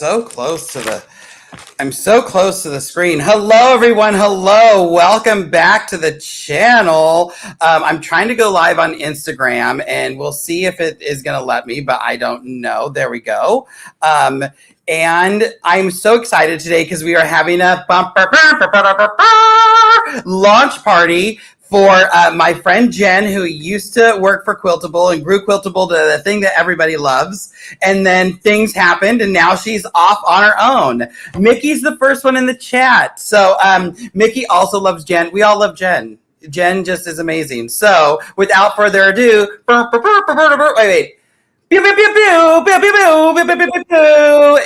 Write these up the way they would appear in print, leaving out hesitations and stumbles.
so close to the screen. Hello, everyone. Hello. Welcome back to the channel. I'm trying to go live on Instagram, and we'll see if it is going to let me, but I don't know. There we go. And I'm so excited today because we are having a launch party for my friend Jen, who used to work for Quiltable and grew Quiltable to the thing that everybody loves. And then things happened, and now she's off on her own. Mickey's the first one in the chat. So Mickey also loves Jen. We all love Jen. Jen just is amazing. So without further ado, wait.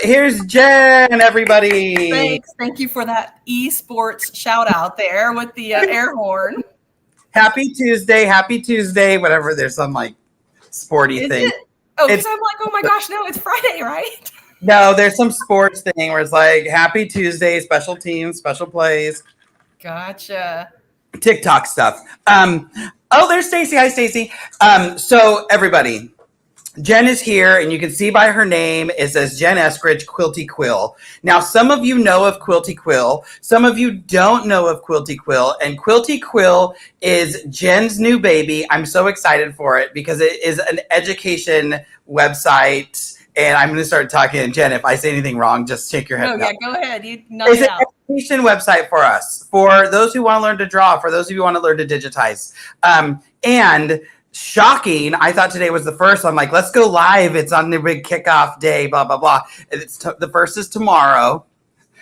Here's Jen, everybody. Thanks. Thank you for that esports shout out there with the air horn. Happy Tuesday, whatever. There's some like sporty thing. Oh, because I'm like, oh my gosh, no, it's Friday, right? No, there's some sports thing where it's like Happy Tuesday, special teams, special plays. Gotcha. TikTok stuff. There's Stacy. Hi, Stacy. So everybody, Jen is here, and you can see by her name, it says Jen Eskridge, Quilty Quill. Now, some of you know of Quilty Quill. Some of you don't know of Quilty Quill. And Quilty Quill is Jen's new baby. I'm so excited for it because it is an education website. And I'm going to start talking. And Jen, if I say anything wrong, just shake your head. No, yeah, go ahead. You knock it out. It's an education website for us, for those who want to learn to draw, for those of you who want to learn to digitize. And shocking, I thought today was the first. I'm like, let's go live. It's on the big kickoff day, blah, blah, blah. The first is tomorrow.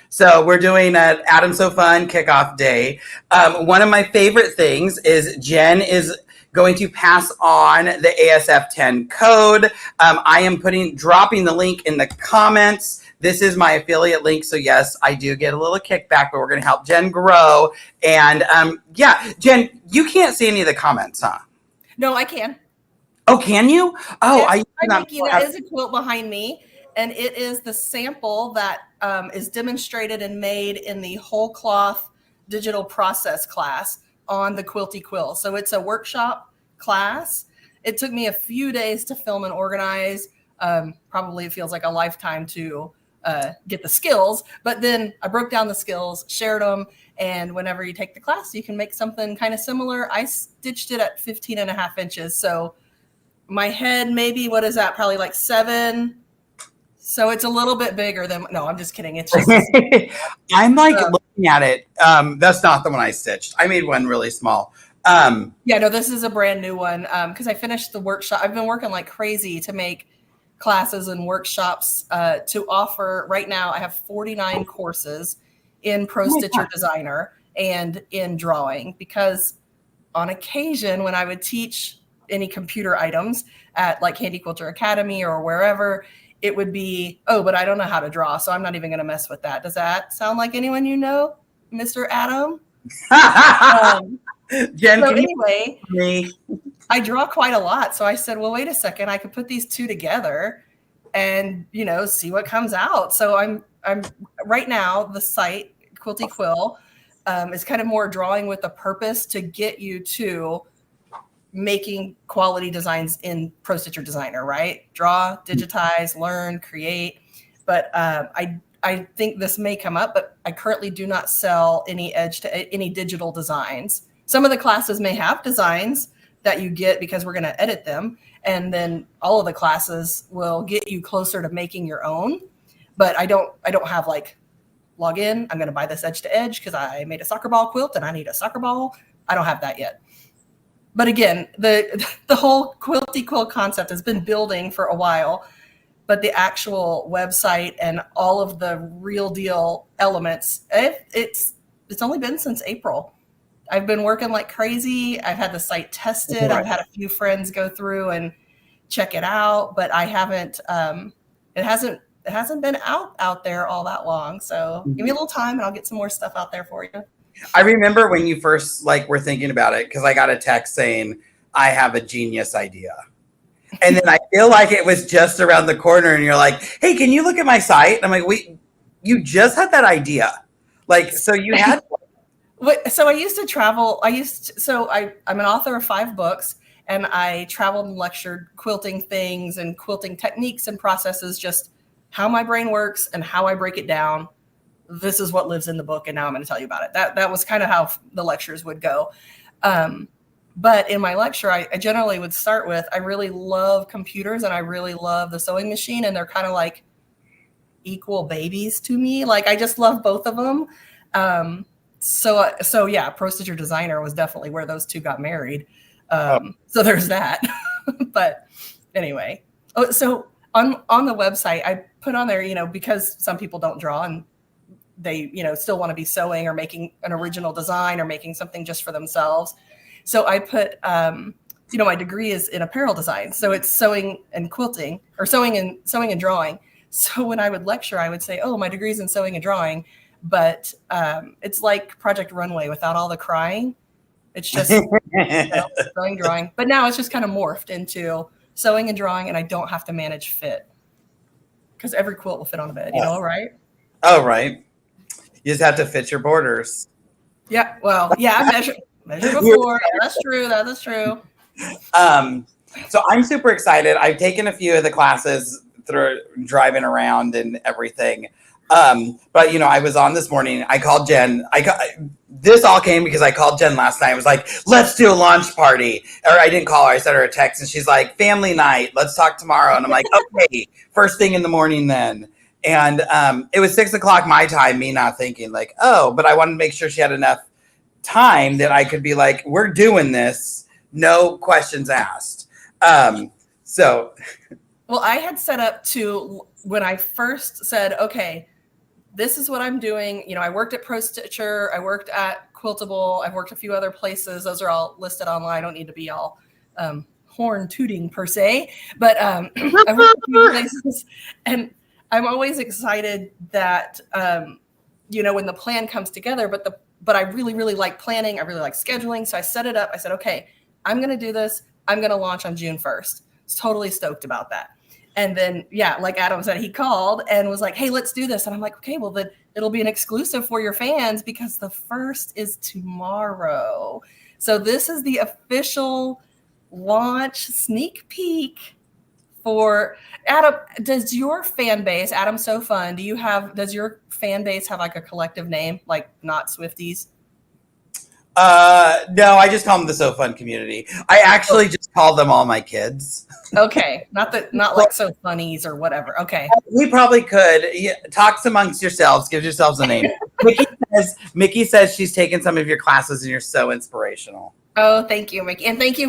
So we're doing an Adam So Fun kickoff day. One of my favorite things is Jen is going to pass on the ASF 10 code. I am dropping the link in the comments. This is my affiliate link. So yes, I do get a little kickback, but we're going to help Jen grow. And Jen, you can't see any of the comments, huh? No, I can. Oh, can you? Oh, yes, there is a quilt behind me, and it is the sample that is demonstrated and made in the whole cloth digital process class on the Quilty Quill. So it's a workshop class. It took me a few days to film and organize. Probably it feels like a lifetime to get the skills, but then I broke down the skills, shared them, and whenever you take the class, you can make something kind of similar. I stitched it at 15.5 inches. So my head, maybe, what is that? Probably like 7. So it's a little bit bigger than, no, I'm just kidding. It's just, I'm like looking at it. That's not the one I stitched. I made one really small. Yeah, no, this is a brand new one. Cause I finished the workshop. I've been working like crazy to make classes and workshops to offer. Right now I have 49 courses in Pro Stitcher Designer and in drawing, because on occasion when I would teach any computer items at like Handy Quilter Academy or wherever, it would be, oh, but I don't know how to draw, so I'm not even going to mess with that. Does that sound like anyone you know, Mr. Adam? Jen, so anyway, I draw quite a lot. So I said, well, wait a second, I could put these two together and, see what comes out. So I'm right now, the site, Quilty Quill, is kind of more drawing with a purpose to get you to making quality designs in Pro Stitcher Designer, right? Draw, digitize, learn, create. But I think this may come up, but I currently do not sell any any digital designs. Some of the classes may have designs that you get because we're going to edit them. And then all of the classes will get you closer to making your own. But I don't have like, log in, I'm going to buy this edge to edge because I made a soccer ball quilt and I need a soccer ball. I don't have that yet. But again, the whole Quilty Quill concept has been building for a while, but the actual website and all of the real deal elements, it's only been since April. I've been working like crazy. I've had the site tested. I've had a few friends go through and check it out, but I haven't, it hasn't been out there all that long. So give me a little time and I'll get some more stuff out there for you. I remember when you first were thinking about it, because I got a text saying, I have a genius idea. And then I feel like it was just around the corner and you're like, hey, can you look at my site? And I'm like, wait, you just had that idea. So you had. So I used to travel. I'm an author of 5 books, and I traveled and lectured quilting things and quilting techniques and processes just how my brain works and how I break it down. This is what lives in the book, and now I'm going to tell you about it. That was kind of how the lectures would go. But in my lecture, I generally would start with, I really love computers and I really love the sewing machine, and they're kind of like equal babies to me. Like, I just love both of them. So yeah, Pro Stitcher Designer was definitely where those two got married. So there's that. But anyway, so on the website, I put on there, because some people don't draw and they, still want to be sewing or making an original design or making something just for themselves. So I put, my degree is in apparel design. So it's sewing and quilting, or sewing and drawing. So when I would lecture, I would say, oh, my degree is in sewing and drawing, but it's like Project Runway without all the crying. It's just sewing, drawing. But now it's just kind of morphed into sewing and drawing, and I don't have to manage fit because every quilt will fit on a bed, right? Oh, right. You just have to fit your borders. Yeah. Well, yeah, I measured before. That's true. That is true. So I'm super excited. I've taken a few of the classes through driving around and everything. But I was on this morning. I called Jen. This all came because I called Jen last night. I was like, let's do a launch party. Or I didn't call her. I sent her a text and she's like, family night. Let's talk tomorrow. And I'm like, okay, first thing in the morning then. And it was 6:00 my time, me not thinking like, oh, but I wanted to make sure she had enough time that I could be like, we're doing this. No questions asked. Well, I had set up to, when I first said, okay, this is what I'm doing. I worked at Pro Stitcher. I worked at Quiltable. I've worked a few other places. Those are all listed online. I don't need to be all horn tooting per se, but I've worked at a few places, and I'm always excited that, when the plan comes together, but I really, really like planning. I really like scheduling. So I set it up. I said, okay, I'm going to do this. I'm going to launch on June 1st. Totally stoked about that. And then, yeah, like Adam said, he called and was like, hey, let's do this. And I'm like, okay, well, then it'll be an exclusive for your fans because the 1st is tomorrow. So this is the official launch sneak peek for Adam. Does your fan base, Adam So Fun, does your fan base have like a collective name, like not Swifties? No, I just call them the So Fun community. I actually just call them all my kids. Okay, not like So Funnies or whatever. Okay, we probably could talk amongst yourselves. Give yourselves a name. Mickey says she's taken some of your classes and you're so inspirational. Oh, thank you, Mickey, and thank you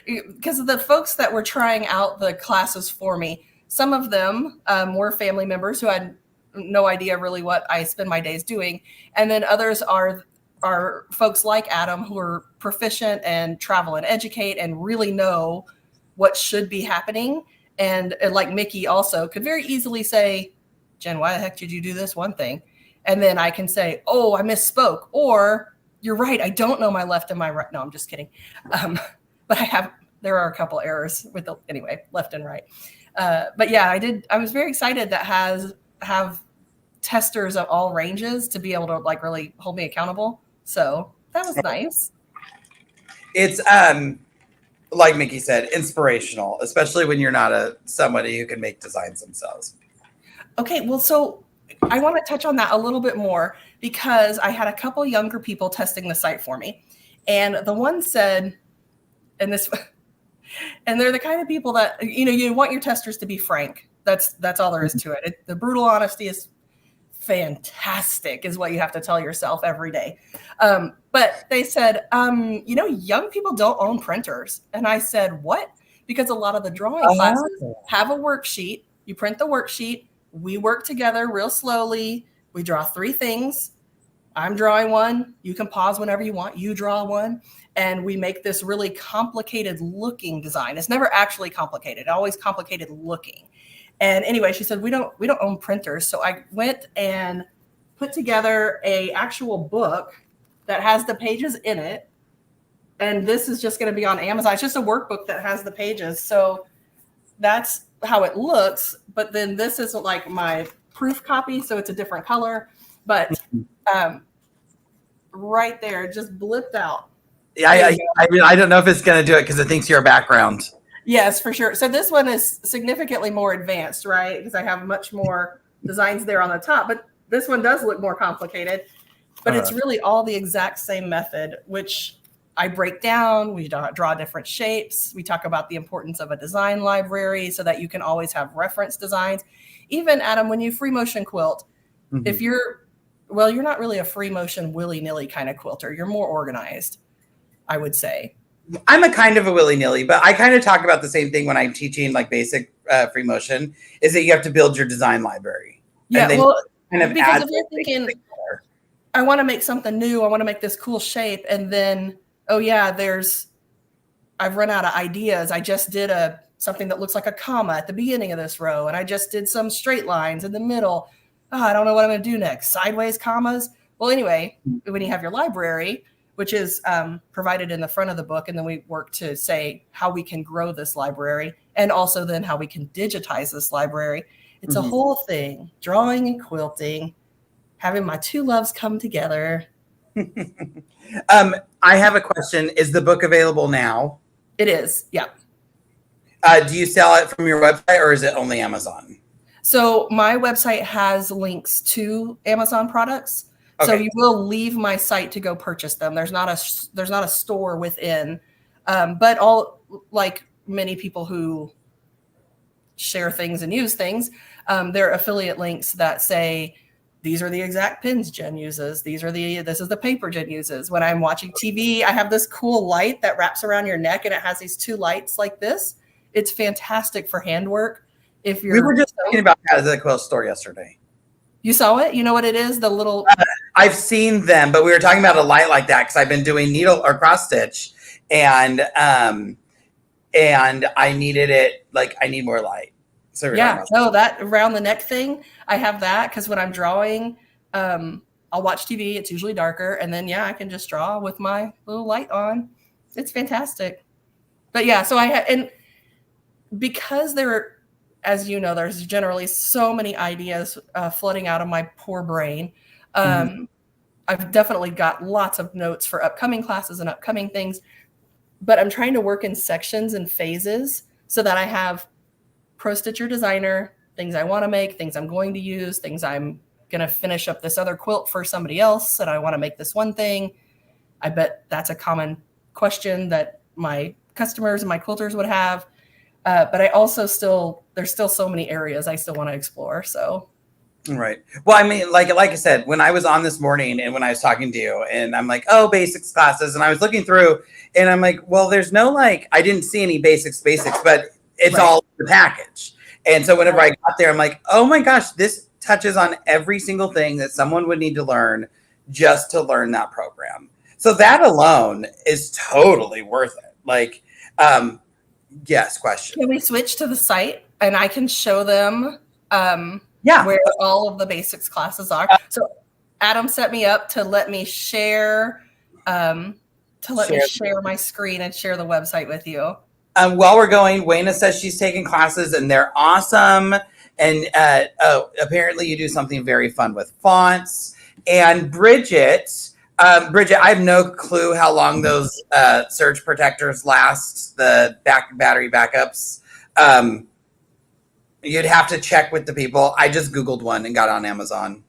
because the folks that were trying out the classes for me, some of them were family members who had no idea really what I spend my days doing, and then others are folks like Adam who are proficient and travel and educate and really know what should be happening. And like Mickey also could very easily say, Jen, why the heck did you do this one thing? And then I can say, oh, I misspoke. Or you're right, I don't know my left and my right. No, I'm just kidding. But there are a couple errors with left and right. But yeah, I was very excited that have testers of all ranges to be able to like really hold me accountable. So that was nice. It's like Mickey said, inspirational, especially when you're not somebody who can make designs themselves. Okay, well, so I want to touch on that a little bit more because I had a couple younger people testing the site for me, and the one said, and they're the kind of people that you want your testers to be frank. That's all there is to it. The brutal honesty is fantastic, is what you have to tell yourself every day. But they said, young people don't own printers. And I said, what? Because a lot of the drawing classes have a worksheet. You print the worksheet. We work together real slowly. We draw 3 things. I'm drawing one. You can pause whenever you want. You draw one. And we make this really complicated looking design. It's never actually complicated, always complicated looking. And anyway, she said, we don't own printers. So I went and put together a actual book that has the pages in it. And this is just going to be on Amazon. It's just a workbook that has the pages. So that's how it looks. But then this is like my proof copy. So it's a different color. But right there, it just blipped out. Yeah, I mean, I don't know if it's going to do it because it thinks you're a background. Yes, for sure. So this one is significantly more advanced, right? Because I have much more designs there on the top, but this one does look more complicated. But it's really all the exact same method, which I break down. We draw different shapes. We talk about the importance of a design library so that you can always have reference designs. Even, Adam, when you free motion quilt, if you're not really a free motion willy-nilly kind of quilter. You're more organized, I would say. I'm a kind of a willy-nilly, but I kind of talk about the same thing when I'm teaching like basic free motion, is that you have to build your design library. Yeah, well, because if you're thinking, I want to make something new, I want to make this cool shape, and then, oh yeah, I've run out of ideas. I just did something that looks like a comma at the beginning of this row, and I just did some straight lines in the middle. Oh, I don't know what I'm going to do next. Sideways commas. Well, anyway, when you have your library, which is provided in the front of the book, and then we work to say how we can grow this library, and also then how we can digitize this library. It's a whole thing, drawing and quilting, having my two loves come together. I have a question. Is the book available now? It is, yeah. Do you sell it from your website, or is it only Amazon? So my website has links to Amazon products. Okay. So you will leave my site to go purchase them. There's not a store within, but all, like many people who share things and use things, there are affiliate links that say, these are the exact pins Jen uses. This is the paper Jen uses. When I'm watching TV, I have this cool light that wraps around your neck, and it has these two lights like this. It's fantastic for handwork. We were just talking about that at the quilt store yesterday. You saw it? You know what it is? The little... I've seen them, but we were talking about a light like that because I've been doing needle or cross stitch, and I needed it. Like, I need more light. So yeah, no, that around the neck thing, I have that because when I'm drawing, I'll watch TV. It's usually darker, and then I can just draw with my little light on. It's fantastic. But yeah, so and because as you know, there's generally so many ideas flooding out of my poor brain. I've definitely got lots of notes for upcoming classes and upcoming things, but I'm trying to work in sections and phases so that I have Pro Stitcher Designer, things I want to make, things I'm going to use, things I'm going to finish up this other quilt for somebody else, and I want to make this one thing. I bet that's a common question that my customers and my quilters would have. But I also there's still so many areas I still want to explore. So. Right. Well, I mean, like I said, when I was on this morning and when I was talking to you, and I'm like, oh, basics classes. And I was looking through and I'm like, well, there's no, I didn't see any basics, but it's all the package. And so whenever I got there, I'm like, oh my gosh, this touches on every single thing that someone would need to learn just to learn that program. So that alone is totally worth it. Yes, question. Can we switch to the site and I can show them where all of the basics classes are? So Adam set me up to let me share my screen and share the website with you. While we're going, Wayna says she's taking classes and they're awesome. And apparently you do something very fun with fonts. And Bridget, I have no clue how long those surge protectors last, the battery backups. You'd have to check with the people. I just Googled one and got on Amazon.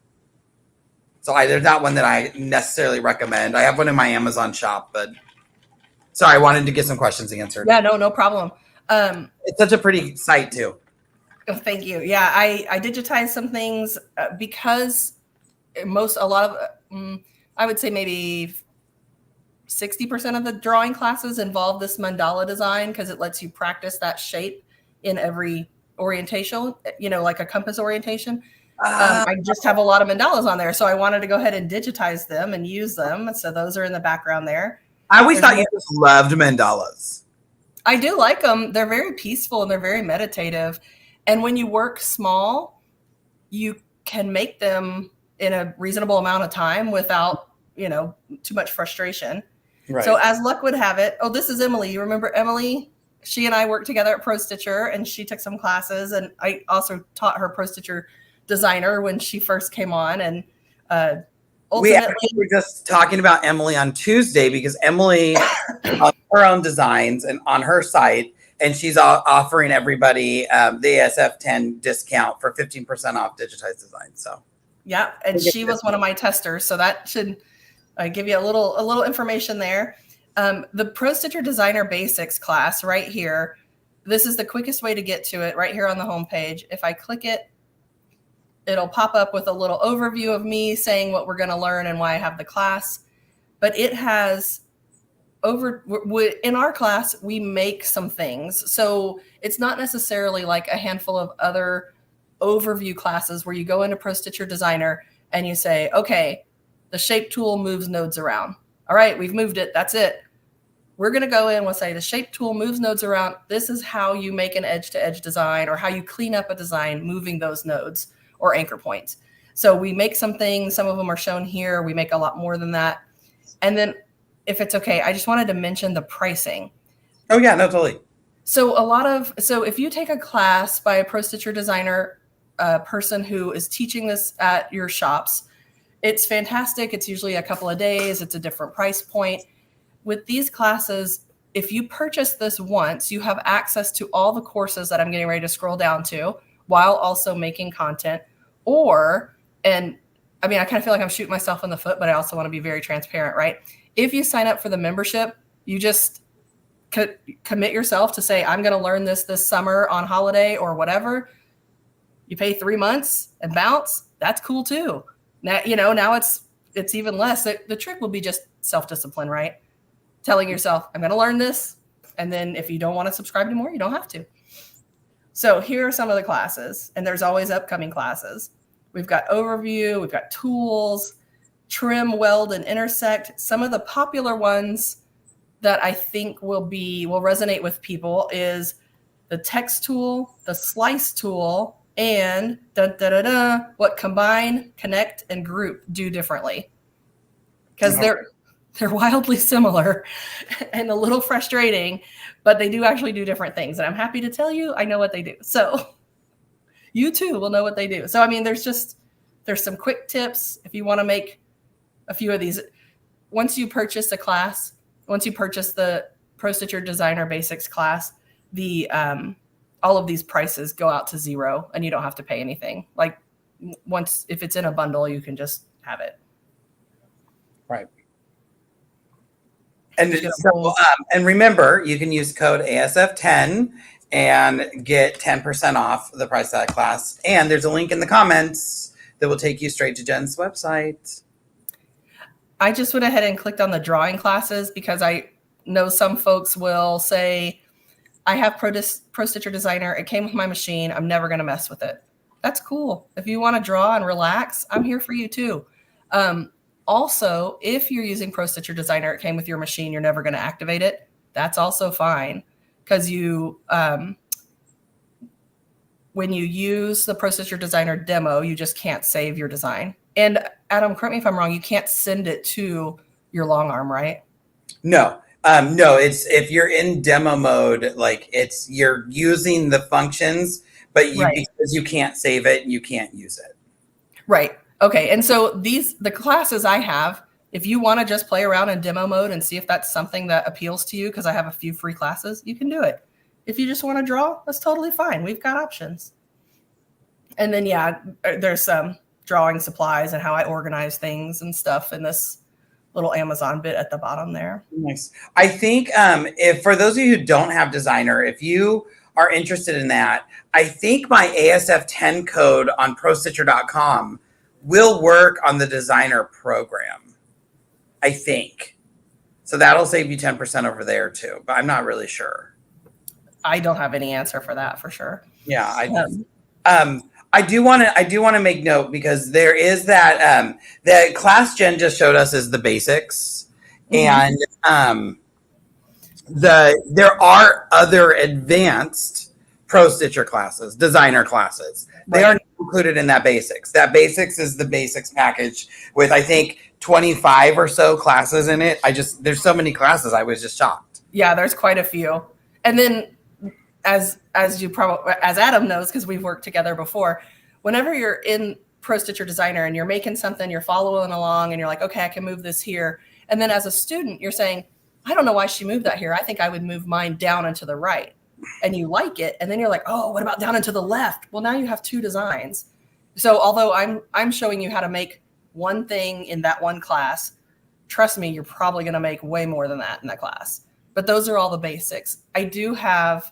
So there's not one that I necessarily recommend. I have one in my Amazon shop, but sorry, I wanted to get some questions answered. Yeah, no problem. It's such a pretty site too. Oh, thank you. Yeah, I digitized some things because I would say maybe 60% of the drawing classes involve this mandala design because it lets you practice that shape in every orientation, like a compass orientation. I just have a lot of mandalas on there. So I wanted to go ahead and digitize them and use them. So those are in the background there. I always thought you just loved mandalas. I do like them. They're very peaceful and they're very meditative. And when you work small, you can make them in a reasonable amount of time without, too much frustration. Right. So as luck would have it, this is Emily. You remember Emily? She and I worked together at Pro Stitcher and she took some classes, and I also taught her Pro Stitcher Designer when she first came on. And we actually were just talking about Emily on Tuesday because Emily, on her own designs and on her site, and she's offering everybody the ASF 10 discount for 15% off digitized design. So yeah, and she was one of my testers, so that should give you a little information there. The Pro Stitcher Designer Basics class right here. This is the quickest way to get to it right here on the homepage. If I click it, it'll pop up with a little overview of me saying what we're going to learn and why I have the class. But it has in our class, we make some things. So it's not necessarily like a handful of other overview classes where you go into Pro Stitcher Designer and you say, okay, the shape tool moves nodes around. All right, we've moved it. That's it. We're going to go in, we'll say the shape tool moves nodes around. This is how you make an edge-to-edge design, or how you clean up a design moving those nodes or anchor points. So we make some things. Some of them are shown here. We make a lot more than that. And then if it's okay, I just wanted to mention the pricing. Oh yeah, no, totally. So if you take a class by a Pro Stitcher Designer person who is teaching this at your shops, it's fantastic. It's usually a couple of days. It's a different price point. With these classes, if you purchase this once, you have access to all the courses that I'm getting ready to scroll down to while also making content. And I mean, I kind of feel like I'm shooting myself in the foot, but I also want to be very transparent, right? If you sign up for the membership, you just commit yourself to say, I'm going to learn this summer on holiday or whatever. You pay 3 months and bounce. That's cool too. Now, now it's even less. The trick will be just self-discipline, right? Telling yourself, I'm going to learn this. And then if you don't want to subscribe anymore, you don't have to. So here are some of the classes, and there's always upcoming classes. We've got overview, we've got tools, trim, weld, and intersect. Some of the popular ones that I think will resonate with people is the text tool, the slice tool, and what combine, connect, and group do differently. Because they're wildly similar and a little frustrating, but they do actually do different things. And I'm happy to tell you, I know what they do. So you too will know what they do. So, I mean, there's some quick tips if you want to make a few of these. Once you purchase the Pro Stitcher Designer Basics class, all of these prices go out to zero and you don't have to pay anything. Like if it's in a bundle, you can just have it. Right. And and remember, you can use code ASF10 and get 10% off the price of that class. And there's a link in the comments that will take you straight to Jen's website. I just went ahead and clicked on the drawing classes because I know some folks will say, I have Pro Stitcher Designer. It came with my machine. I'm never going to mess with it. That's cool. If you want to draw and relax, I'm here for you too. Also, if you're using Pro Stitcher Designer, it came with your machine, you're never going to activate it. That's also fine because when you use the Pro Stitcher Designer demo, you just can't save your design. And Adam, correct me if I'm wrong, you can't send it to your long arm, right? No. No, it's if you're in demo mode, like you're using the functions, but because you can't save it, you can't use it. Right. Okay. And so the classes I have, if you want to just play around in demo mode and see if that's something that appeals to you, because I have a few free classes, you can do it. If you just want to draw, that's totally fine. We've got options. And then, there's some drawing supplies and how I organize things and stuff in this little Amazon bit at the bottom there. Nice. I think if for those of you who don't have Designer, if you are interested in that, I think my ASF10 code on ProStitcher.com will work on the Designer program. I think. So that'll save you 10% over there too, but I'm not really sure. I don't have any answer for that for sure. Yeah, I do want to make note because there is that class Jen just showed us is the basics, and there are other advanced Pro Stitcher classes, designer classes. They are not included in that basics. That basics is the basics package with I think 25 or so classes in it. There's so many classes. I was just shocked. Yeah, there's quite a few. And then as Adam knows, because we've worked together before, whenever you're in Pro Stitcher Designer and you're making something, you're following along and you're like, okay, I can move this here. And then as a student, you're saying, I don't know why she moved that here. I think I would move mine down and to the right. and you like it, and then you're like, oh, what about down and to the left? Well, now you have 2 designs. So although I'm showing you how to make one thing in that one class, trust me, you're probably going to make way more than that in that class. But those are all the basics. I do have,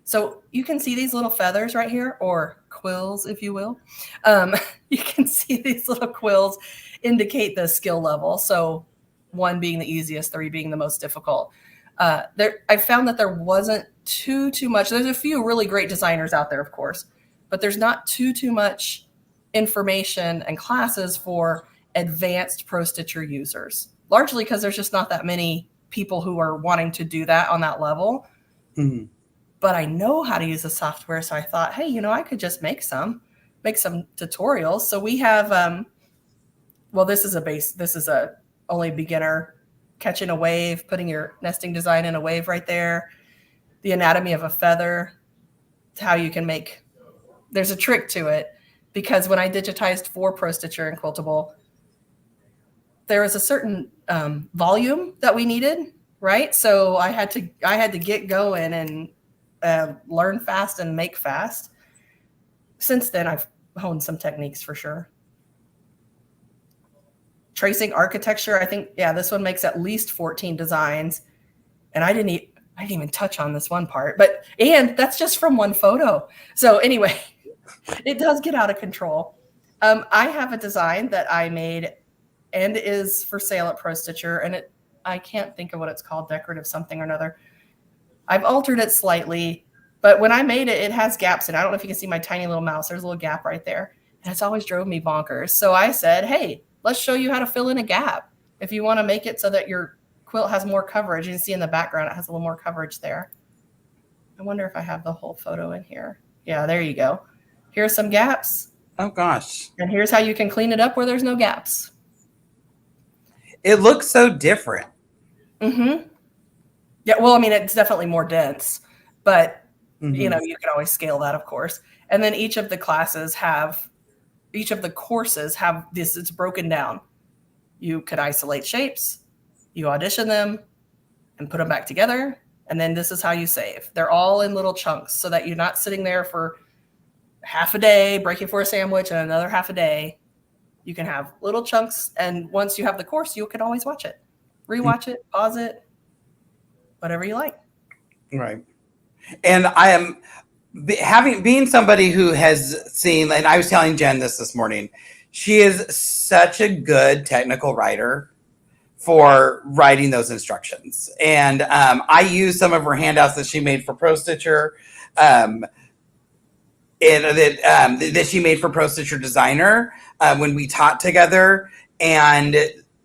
so you can see these little feathers right here, or quills, if you will. You can see these little quills indicate the skill level. So 1 being the easiest, 3 being the most difficult. I found that there wasn't too much. There's a few really great designers out there, of course, but there's not too much information and classes for advanced Pro Stitcher users, largely because there's just not that many people who are wanting to do that on that level. Mm-hmm. But I know how to use the software, so I thought, hey, I could just make some tutorials. So we have, well, this is a only beginner, catching a wave, putting your nesting design in a wave right there, the anatomy of a feather, how you can make, there's a trick to it, because when I digitized for Pro Stitcher and Quiltable, there was a certain volume that we needed, right? So I had to get going and learn fast and make fast. Since then, I've honed some techniques for sure. Tracing architecture, I think, yeah, this one makes at least 14 designs, and I didn't even touch on this one part, and that's just from one photo. So anyway, it does get out of control. I have a design that I made and is for sale at Pro Stitcher, and I can't think of what it's called, decorative something or another. I've altered it slightly, but when I made it, it has gaps in it. I don't know if you can see my tiny little mouse. There's a little gap right there, and it's always drove me bonkers. So I said, hey, let's show you how to fill in a gap. If you want to make it so that your quilt has more coverage, you can see in the background, it has a little more coverage there. I wonder if I have the whole photo in here. Yeah, there you go. Here's some gaps. Oh gosh. And here's how you can clean it up where there's no gaps. It looks so different. Mm-hmm. Yeah, well, I mean, it's definitely more dense, but you can always scale that, of course. And then each of the courses have this, it's broken down. You could isolate shapes, you audition them and put them back together. And then this is how you save. They're all in little chunks so that you're not sitting there for half a day, breaking for a sandwich, and another half a day. You can have little chunks. And once you have the course, you can always watch it, rewatch it, pause it, whatever you like. Right. And I am being somebody who has seen, and I was telling Jen this morning, she is such a good technical writer for writing those instructions. And I use some of her handouts that she made for Pro Stitcher, and that she made for Pro Stitcher Designer when we taught together. And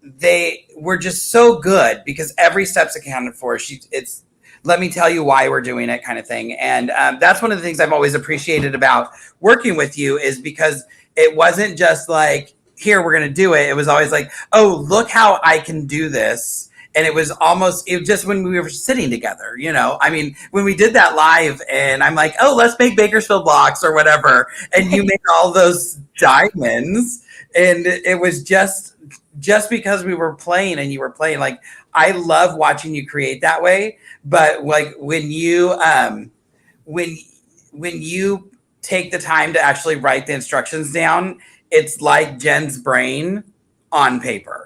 they were just so good because every step's accounted for. It's let me tell you why we're doing it kind of thing. And that's one of the things I've always appreciated about working with you, is because it wasn't just like, here, we're going to do it. It was always like, oh, look how I can do this. And it was just when we were sitting together, I mean, when we did that live and I'm like, oh, let's make Bakersfield blocks or whatever. And you made all those diamonds. And it was just because we were playing and you were playing. Like, I love watching you create that way. But like when you take the time to actually write the instructions down, it's like Jen's brain on paper.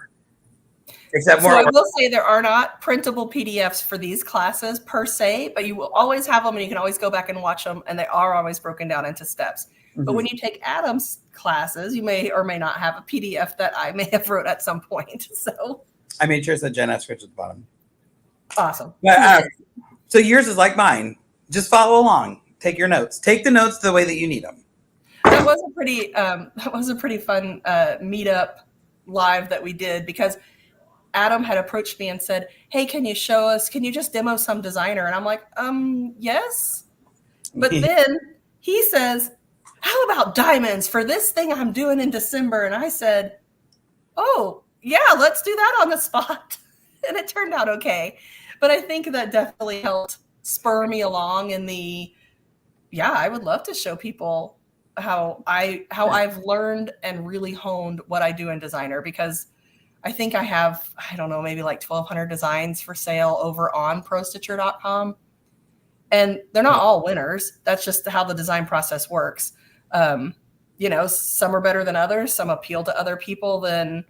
Except more. So I will say there are not printable PDFs for these classes per se, but you will always have them and you can always go back and watch them, and they are always broken down into steps. Mm-hmm. But when you take Adam's classes, you may or may not have a PDF that I may have wrote at some point. So I made sure it said Jen S. Rich at the bottom. Awesome. But, so yours is like mine. Just follow along. Take your notes. Take the notes the way that you need them. That was a pretty fun meetup live that we did, because Adam had approached me and said, hey, can you just demo some designer? And I'm like, yes. But then he says, how about diamonds for this thing I'm doing in December? And I said, oh, yeah, let's do that on the spot. And it turned out okay. But I think that definitely helped spur me along in I would love to show people how I've learned and really honed what I do in designer, because I think I have, I don't know, maybe like 1,200 designs for sale over on prostitcher.com. And they're not all winners. That's just how the design process works. You know, some are better than others. Some appeal to other people than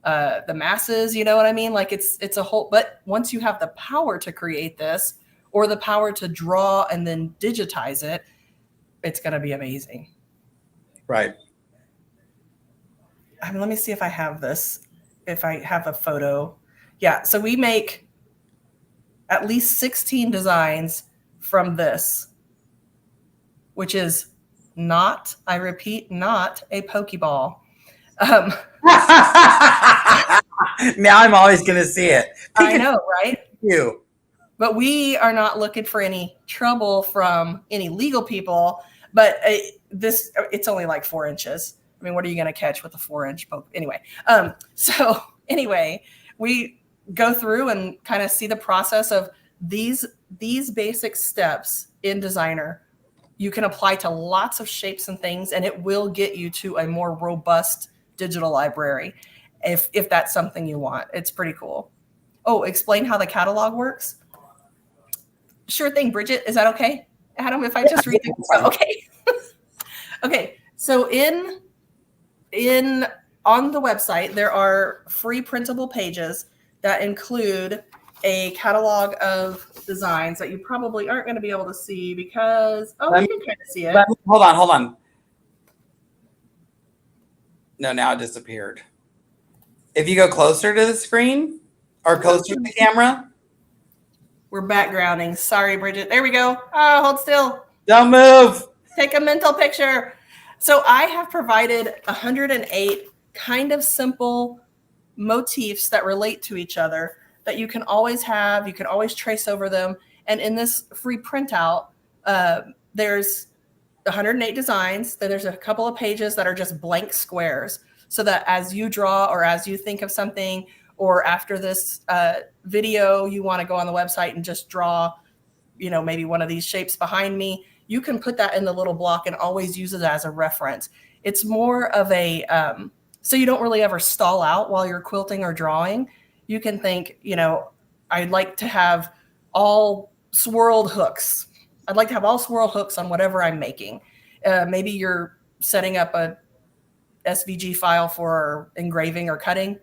the masses. You know what I mean? Like it's a whole, but once you have the power to create this or the power to draw and then digitize it, it's going to be amazing. Right. Let me see if I have this, if I have a photo. Yeah. So we make at least 16 designs from this, which is not, I repeat, not a Pokeball. Now I'm always going to see it. I know, right? You. But we are not looking for any trouble from any legal people. But it's only like 4 inches. I mean, what are you going to catch with a 4-inch poke? Anyway, so anyway, we go through and kind of see the process of these basic steps in Designer. You can apply to lots of shapes and things, and it will get you to a more robust digital library if that's something you want. It's pretty cool. Oh, explain how the catalog works? Sure thing, Bridget. Is that okay? Adam, if I just read the okay. Okay. So on the website, there are free printable pages that include a catalog of designs that you probably aren't going to be able to see because, you can kind of see it. Hold on. No, now it disappeared. If you go closer to the screen or closer to the camera. We're backgrounding. Sorry, Bridget. There we go. Oh, hold still. Don't move. Take a mental picture. So I have provided 108 kind of simple motifs that relate to each other that you can always have. You can always trace over them. And in this free printout, there's 108 designs. Then there's a couple of pages that are just blank squares so that as you draw or as you think of something or after this video, you want to go on the website and just draw, maybe one of these shapes behind me, you can put that in the little block and always use it as a reference. It's more of a, so you don't really ever stall out while you're quilting or drawing. You can think, I'd like to have all swirled hooks. I'd like to have all swirl hooks on whatever I'm making. Maybe you're setting up a SVG file for engraving or cutting.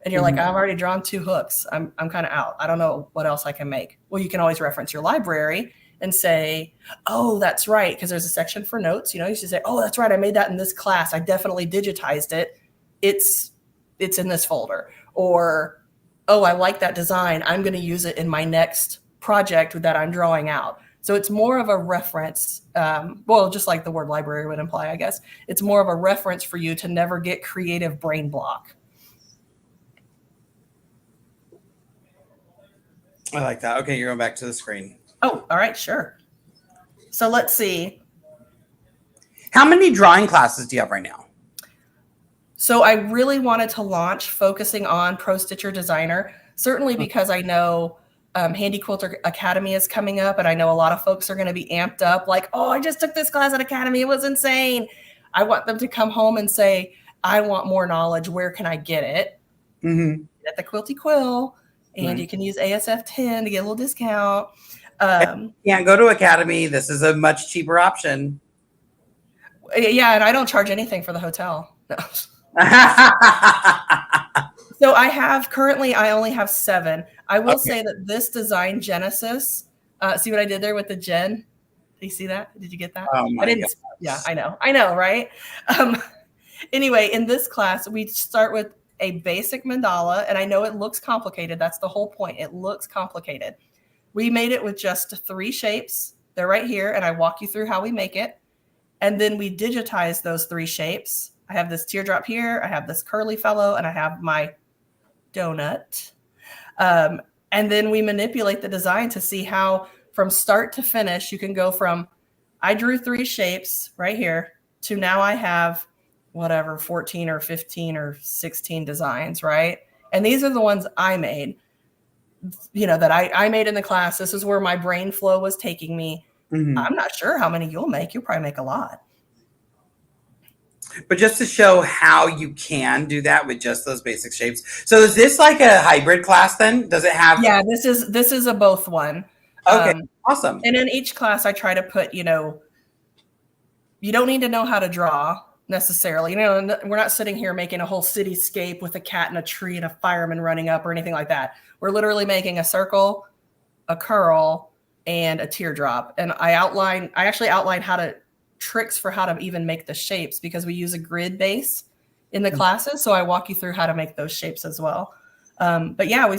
And you're like, I've already drawn 2 hooks. I'm kind of out. I don't know what else I can make. Well, you can always reference your library and say, oh, that's right. Because there's a section for notes. You should say, oh, that's right. I made that in this class. I definitely digitized it. It's in this folder. Or, oh, I like that design. I'm going to use it in my next project that I'm drawing out. So it's more of a reference. Just like the word library would imply, I guess. It's more of a reference for you to never get creative brain block. I like that. Okay, you're going back to the screen. Oh, all right, sure. So let's see. How many drawing classes do you have right now? So I really wanted to launch focusing on Pro Stitcher Designer, certainly because I know Handy Quilter Academy is coming up, and I know a lot of folks are going to be amped up like, oh, I just took this class at Academy. It was insane. I want them to come home and say, I want more knowledge. Where can I get it? At the Quilty Quill. And you can use ASF 10 to get a little discount. Can't go to Academy. This is a much cheaper option. Yeah, and I don't charge anything for the hotel. No. So I only have 7. I will say that this design Genesis, see what I did there with the Gen? Did you see that? Did you get that? Oh my God. Yeah, I know, right? Anyway, in this class, we start with a basic mandala, and I know it looks complicated. That's the whole point. It looks complicated. We made it with just 3 shapes. They're right here, and I walk you through how we make it. And then we digitize those 3 shapes. I have this teardrop here, I have this curly fellow, and I have my donut. And then we manipulate the design to see how from start to finish, you can go from, I drew 3 shapes right here, to now I have 14 or 15 or 16 designs, right? And these are the ones I made, that I made in the class. This is where my brain flow was taking me. I'm not sure how many you'll make. You'll probably make a lot. But just to show how you can do that with just those basic shapes. So is this like a hybrid class then? Does it have? Yeah, this is a both one. Okay. Awesome. And in each class, I try to put, you don't need to know how to draw necessarily. We're not sitting here making a whole cityscape with a cat and a tree and a fireman running up or anything like that. We're literally making a circle, a curl, and a teardrop. And I actually outline tricks for how to even make the shapes, because we use a grid base in the classes. So I walk you through how to make those shapes as well. But yeah,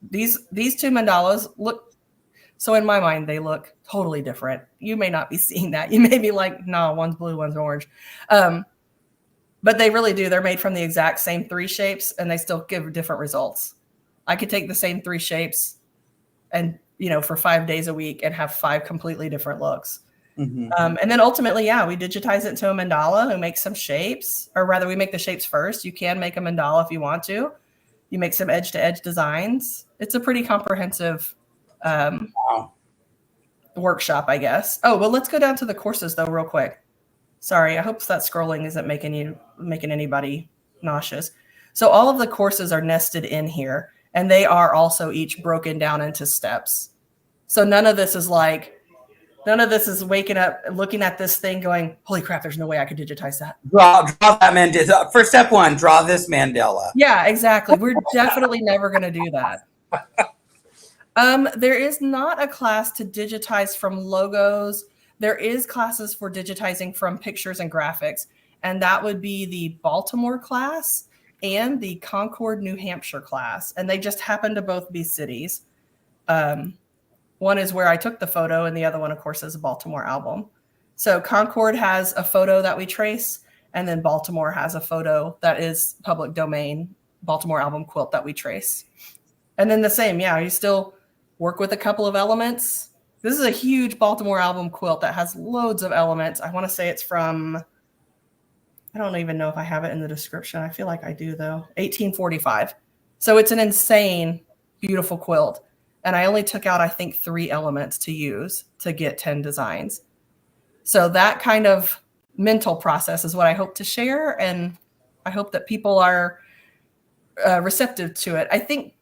these two mandalas look, so in my mind, they look totally different. You may not be seeing that. You may be like, no, one's blue, one's orange. But they really do. They're made from the exact same 3 shapes, and they still give different results. I could take the same 3 shapes and, for 5 days a week and have 5 completely different looks. Mm-hmm. And then ultimately, we digitize it to a mandala and make some shapes, or rather we make the shapes first. You can make a mandala if you want to. You make some edge-to-edge designs. It's a pretty comprehensive workshop, I guess. Oh, well, let's go down to the courses though, real quick. Sorry, I hope that scrolling isn't making anybody nauseous. So all of the courses are nested in here, and they are also each broken down into steps. So none of this is waking up and looking at this thing going, holy crap, there's no way I could digitize that. Draw that mandala. For step 1, draw this mandala. Yeah, exactly. We're definitely never going to do that. There is not a class to digitize from logos. There is classes for digitizing from pictures and graphics, and that would be the Baltimore class and the Concord, New Hampshire class, and they just happen to both be cities. One is where I took the photo, and the other one, of course, is a Baltimore album. So Concord has a photo that we trace, and then Baltimore has a photo that is public domain, Baltimore album quilt that we trace. And then the same, you still work with a couple of elements. This is a huge Baltimore album quilt that has loads of elements. I want to say it's from, I don't even know if I have it in the description. I feel like I do, though. 1845. So it's an insane, beautiful quilt. And I only took out, I think, 3 elements to use to get 10 designs. So that kind of mental process is what I hope to share. And I hope that people are receptive to it. I think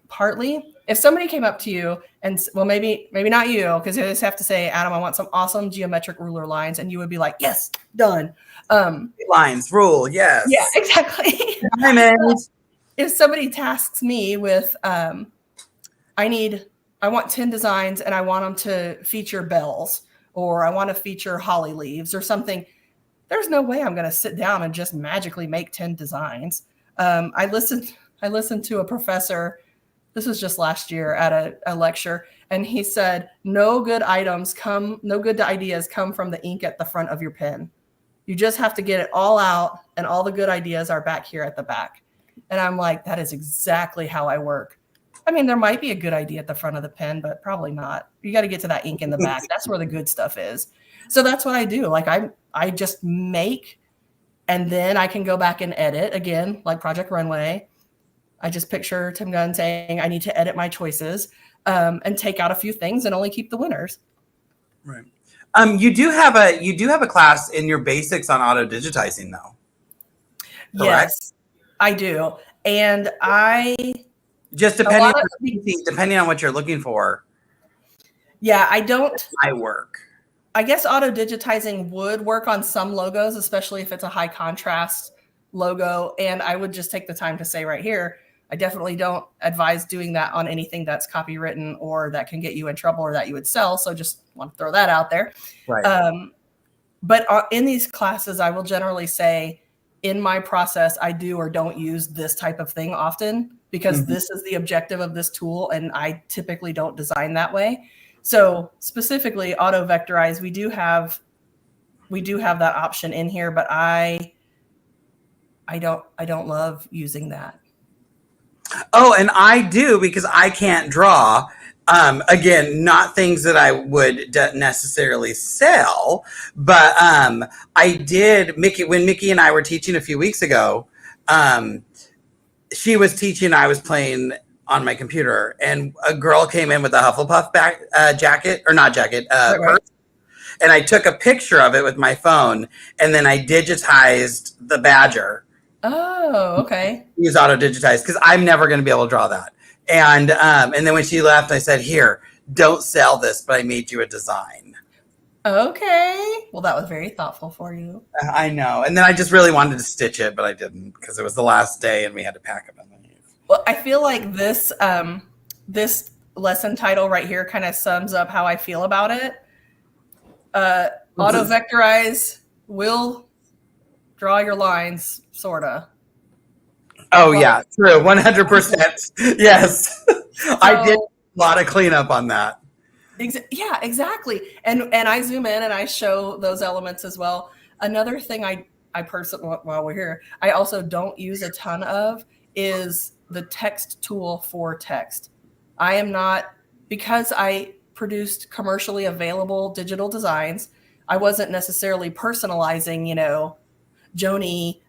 partly, if somebody came up to you and, well, maybe not you, because you just have to say, Adam, I want some awesome geometric ruler lines. And you would be like, yes, done. Lines, rule, yes. Yeah, exactly. If somebody tasks me with, I want 10 designs and I want them to feature bells, or I want to feature holly leaves or something, there's no way I'm going to sit down and just magically make 10 designs. I listened to a professor, this was just last year at a lecture, and he said, no good ideas come from the ink at the front of your pen. You just have to get it all out, and all the good ideas are back here at the back. And I'm like, that is exactly how I work. I mean, there might be a good idea at the front of the pen, but probably not. You got to get to that ink in the back. That's where the good stuff is. So that's what I do. Like I just make, and then I can go back and edit again, like Project Runway. I just picture Tim Gunn saying, I need to edit my choices and take out a few things and only keep the winners. Right. You do have a class in your basics on auto digitizing, though. Correct? Yes, I do. And just depending on what you're looking for. Yeah, I don't. I work. I guess auto digitizing would work on some logos, especially if it's a high contrast logo. And I would just take the time to say right here, I definitely don't advise doing that on anything that's copywritten or that can get you in trouble or that you would sell. So just want to throw that out there. Right. But in these classes, I will generally say in my process, I do or don't use this type of thing often because this is the objective of this tool. And I typically don't design that way. So specifically auto vectorize, we do have that option in here, but I don't love using that. Oh, and I do because I can't draw. Again, not things that I would necessarily sell, but I did. When Mickey and I were teaching a few weeks ago, she was teaching, I was playing on my computer, and a girl came in with a Hufflepuff purse, and I took a picture of it with my phone, and then I digitized the badger. Oh, okay. Use auto digitize because I'm never going to be able to draw that. And then when she left, I said, "Here, don't sell this, but I made you a design. Okay. Well, that was very thoughtful for you. I know. And then I just really wanted to stitch it, but I didn't because it was the last day and we had to pack it on the leave. Well, I feel like this lesson title right here kind of sums up how I feel about it. Auto vectorize will draw your lines, sorta. Oh yeah, true, 100%. Yes, I did a lot of cleanup on that. Yeah, exactly. And I zoom in and I show those elements as well. Another thing I personally, while we're here, I also don't use a ton of is the text tool for text. I am not, because I produced commercially available digital designs, I wasn't necessarily personalizing, Joni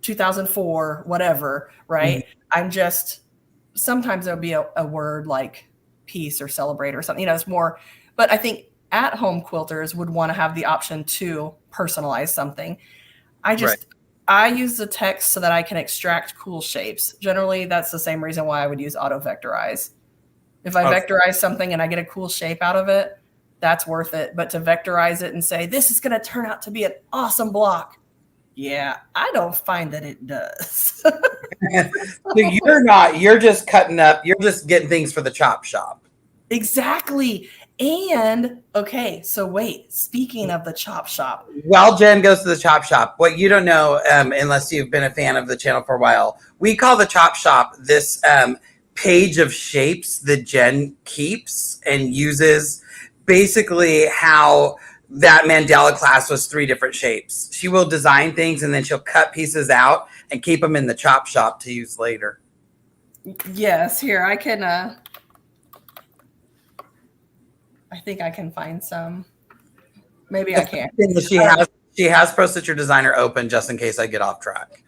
2004, whatever, right? I'm just, sometimes there'll be a word like peace or celebrate or something, it's more, but I think at-home quilters would want to have the option to personalize something. I use the text so that I can extract cool shapes. Generally, that's the same reason why I would use auto vectorize. If I vectorize something and I get a cool shape out of it, that's worth it. But to vectorize it and say, this is going to turn out to be an awesome block. Yeah, I don't find that it does. So you're just cutting up, you're just getting things for the chop shop. Exactly. And okay, so wait, speaking of the chop shop. While Jen goes to the chop shop, what you don't know, unless you've been a fan of the channel for a while, we call the chop shop this page of shapes that Jen keeps and uses. Basically how that mandala class was 3 different shapes. She will design things and then she'll cut pieces out and keep them in the chop shop to use later. Yes, here I can I think I can find some. Maybe I can't. She has Pro Stitcher Designer open just in case I get off track.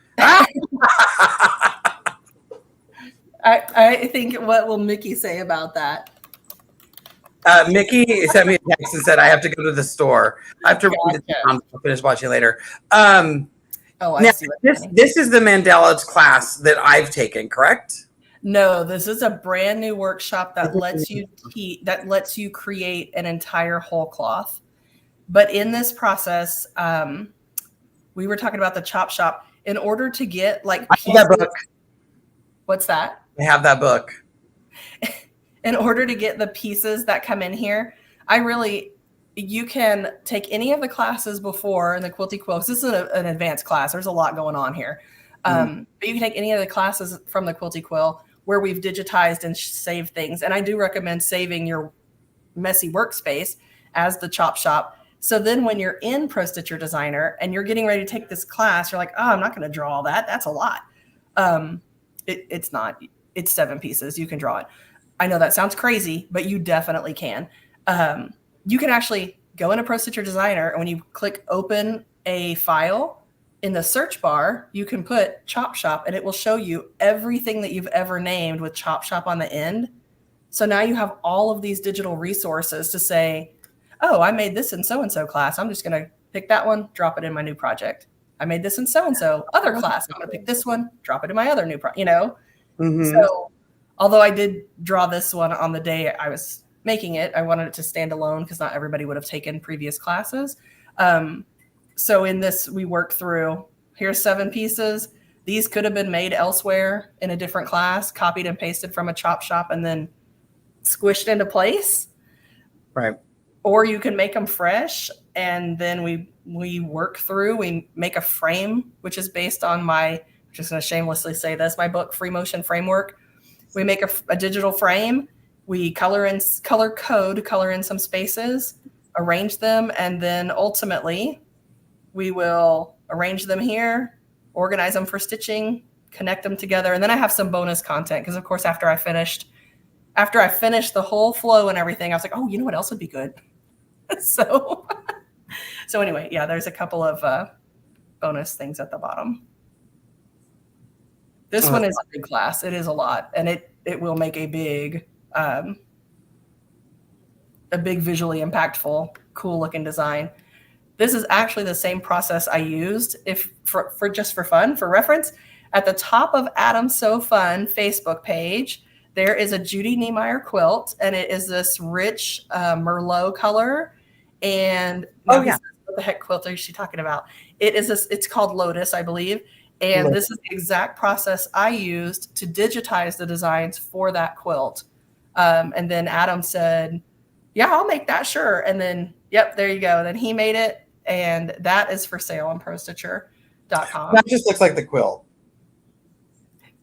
I think, what will Mickey say about that? Mickey sent me a text and said I have to go to the store. I have to read it down. I'll finish watching later. I see. This is the mandalas class that I've taken, correct? No, this is a brand new workshop that lets you create an entire whole cloth. But in this process, we were talking about the chop shop. In order to get like pieces, that book. What's that? I have that book. In order to get the pieces that come in here, you can take any of the classes before in the Quilty Quill. This is an advanced class. There's a lot going on here. But you can take any of the classes from the Quilty Quill where we've digitized and saved things. And I do recommend saving your messy workspace as the chop shop. So then when you're in Pro Stitcher Designer and you're getting ready to take this class, you're like, oh, I'm not going to draw all that. That's a lot. It's not. It's 7 pieces. You can draw it. I know that sounds crazy, but you definitely can. You can actually go into Pro Stitcher Designer, and when you click open a file, in the search bar, you can put Chop Shop, and it will show you everything that you've ever named with Chop Shop on the end. So now you have all of these digital resources to say, oh, I made this in so-and-so class. I'm just going to pick that one, drop it in my new project. I made this in so-and-so other class. I'm going to pick this one, drop it in my other new project, So although I did draw this one on the day I was making it, I wanted it to stand alone because not everybody would have taken previous classes. So in this, we work through, here's 7 pieces. These could have been made elsewhere in a different class, copied and pasted from a chop shop, and then squished into place. Right. Or you can make them fresh, and then we work through, we make a frame, which is based on I'm just going to shamelessly say this, my book, Free Motion Framework. We make a digital frame. We color in some spaces, arrange them, and then ultimately we will arrange them here, organize them for stitching, connect them together. And then I have some bonus content because, of course, after I finished the whole flow and everything, I was like, oh, you know what else would be good? So anyway, yeah, there's a couple of bonus things at the bottom. This one is a big class. It is a lot, and it will make a big visually impactful, cool looking design. This is actually the same process I used for just for fun, for reference. At the top of Adam's So Fun Facebook page, There is a Judy Niemeyer quilt, and it is this rich Merlot color. And what the heck quilt is she talking about? It's called Lotus, I believe. And this is the exact process I used to digitize the designs for that quilt. And then Adam said, yeah, I'll make that, sure. And then, yep, there you go. Then he made it, and that is for sale on ProStitcher.com. That just looks like the quilt.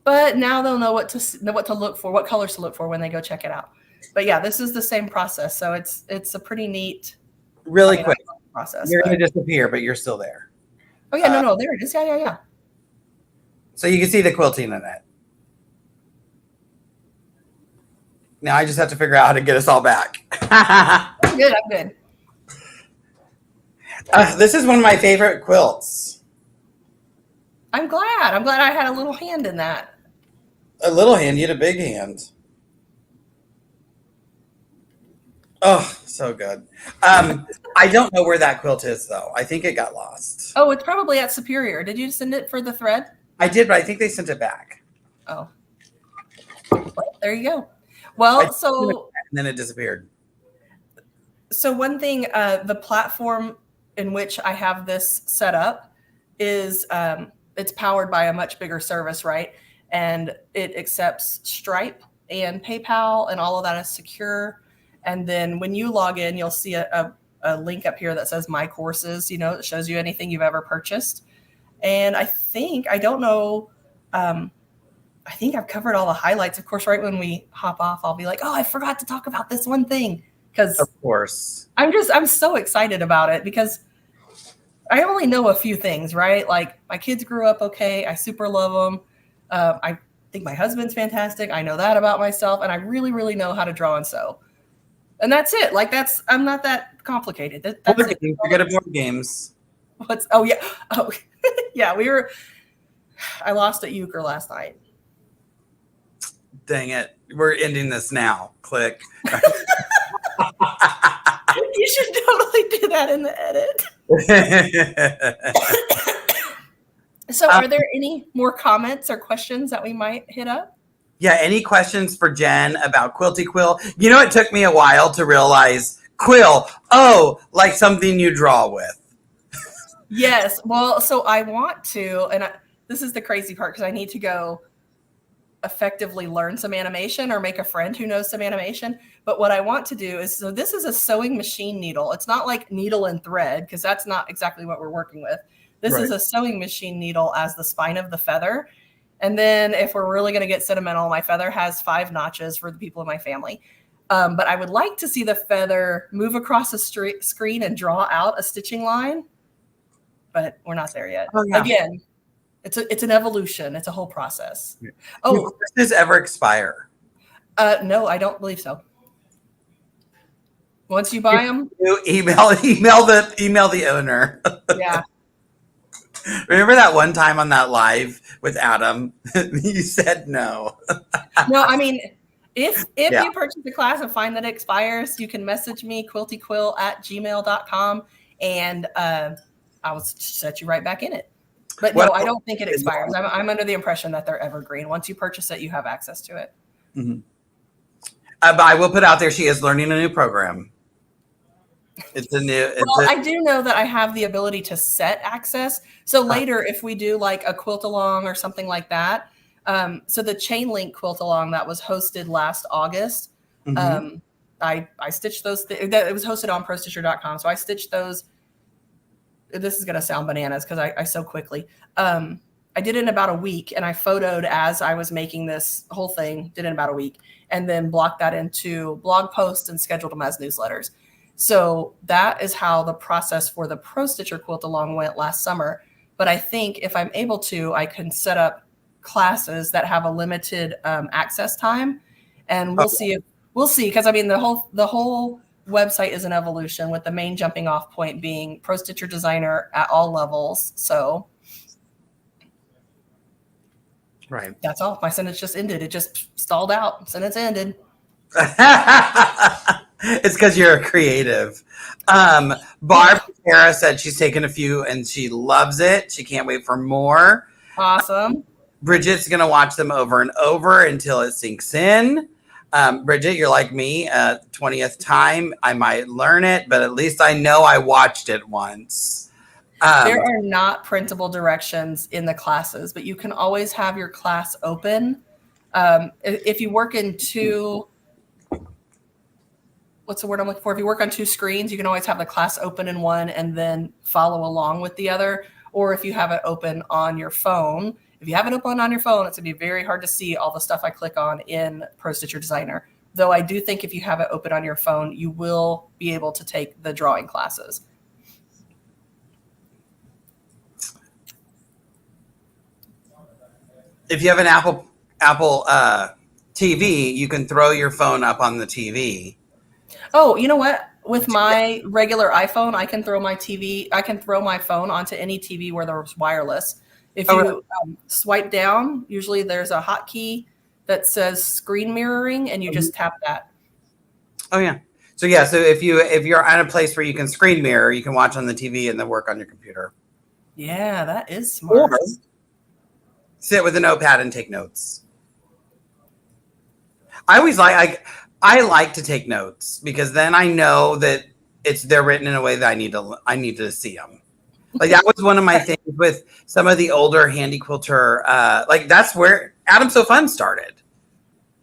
But now they'll know what to look for, what colors to look for when they go check it out. But yeah, this is the same process. So it's a pretty neat, really quick process. You're going to disappear, but you're still there. Oh yeah, no, there it is. Yeah. So you can see the quilting in it. Now I just have to figure out how to get us all back. I'm good. This is one of my favorite quilts. I'm glad I had a little hand in that. A little hand, you had a big hand. Oh, so good. I don't know where that quilt is, though. I think it got lost. Oh, it's probably at Superior. Did you send it for the thread? I did, but I think they sent it back. Oh. Well, there you go. Well, and then it disappeared. So one thing, the platform in which I have this set up is it's powered by a much bigger service, right? And it accepts Stripe and PayPal, and all of that is secure. And then when you log in, you'll see a link up here that says My Courses. It shows you anything you've ever purchased. And I think I've covered all the highlights. Of course, right when we hop off, I'll be like, oh, I forgot to talk about this one thing. Because of course, I'm so excited about it because I only know a few things, right? Like my kids grew up okay. I super love them. I think my husband's fantastic. I know that about myself. And I really, really know how to draw and sew. And that's it. Like I'm not that complicated. That's it. You're good at board games. Yeah, I lost at euchre last night. Dang it. We're ending this now. Click. You should totally do that in the edit. So are there any more comments or questions that we might hit up? Yeah, any questions for Jen about Quilty Quill? It took me a while to realize quill. Oh, like something you draw with. Yes. Well, so I want to, and this is the crazy part because I need to go effectively learn some animation or make a friend who knows some animation. But what I want to do is, so this is a sewing machine needle. It's not like needle and thread because that's not exactly what we're working with. This is a sewing machine needle as the spine of the feather. And then if we're really going to get sentimental, my feather has 5 notches for the people in my family. But I would like to see the feather move across a screen and draw out a stitching line. But we're not there yet. Oh, yeah. Again, it's an evolution. It's a whole process. Oh, does this ever expire? No, I don't believe so. Once you buy them, you email the owner. Yeah. Remember that one time on that live with Adam? You said no. No, I mean, if you purchase the class and find that it expires, you can message me, quiltyquill@gmail.com, and I will set you right back in it. But no, I don't think it expires. I'm under the impression that they're evergreen. Once you purchase it, you have access to it. Mm-hmm. But I will put out there, she is learning a new program. I do know that I have the ability to set access. So later, if we do like a quilt along or something like that, so the chain link quilt along that was hosted last August, I stitched those. It was hosted on ProStitcher.com. So I stitched those. This is going to sound bananas because I sew quickly. I did it in about a week, and I photoed as I was making this whole thing. Did it in about a week, and then blocked that into blog posts and scheduled them as newsletters. So that is how the process for the Pro Stitcher quilt along went last summer. But I think if I'm able to, I can set up classes that have a limited access time, and we'll see. Because I mean, the whole website is an evolution, with the main jumping off point being Pro Stitcher designer at all levels. So right, that's all. My sentence just ended. It just stalled out. Sentence ended. It's because you're a creative. Barb Sarah said she's taken a few and she loves it. She can't wait for more. Awesome. Bridget's going to watch them over and over until it sinks in. Bridget, you're like me. 20th time, I might learn it, but at least I know I watched it once. There are not printable directions in the classes, but you can always have your class open. If you work in two, what's the word I'm looking for? If you work on two screens, you can always have the class open in one and then follow along with the other. Or if you have it open on your phone, if you have it open on your phone, it's going to be very hard to see all the stuff I click on in Pro Stitcher Designer. Though I do think if you have it open on your phone, you will be able to take the drawing classes. If you have an Apple TV, you can throw your phone up on the TV. Oh, you know what? With my regular iPhone, I can throw my phone onto any TV where there's wireless. If you swipe down, usually there's a hotkey that says screen mirroring, and you just tap that. Oh yeah. So yeah. So if you're at a place where you can screen mirror, you can watch on the TV and then work on your computer. Yeah, that is smart. Or sit with a notepad and take notes. I like to take notes because then I know that they're written in a way that I need to see them. Like that was one of my things with some of the older handy quilter. Like that's where Adam's So Fun started,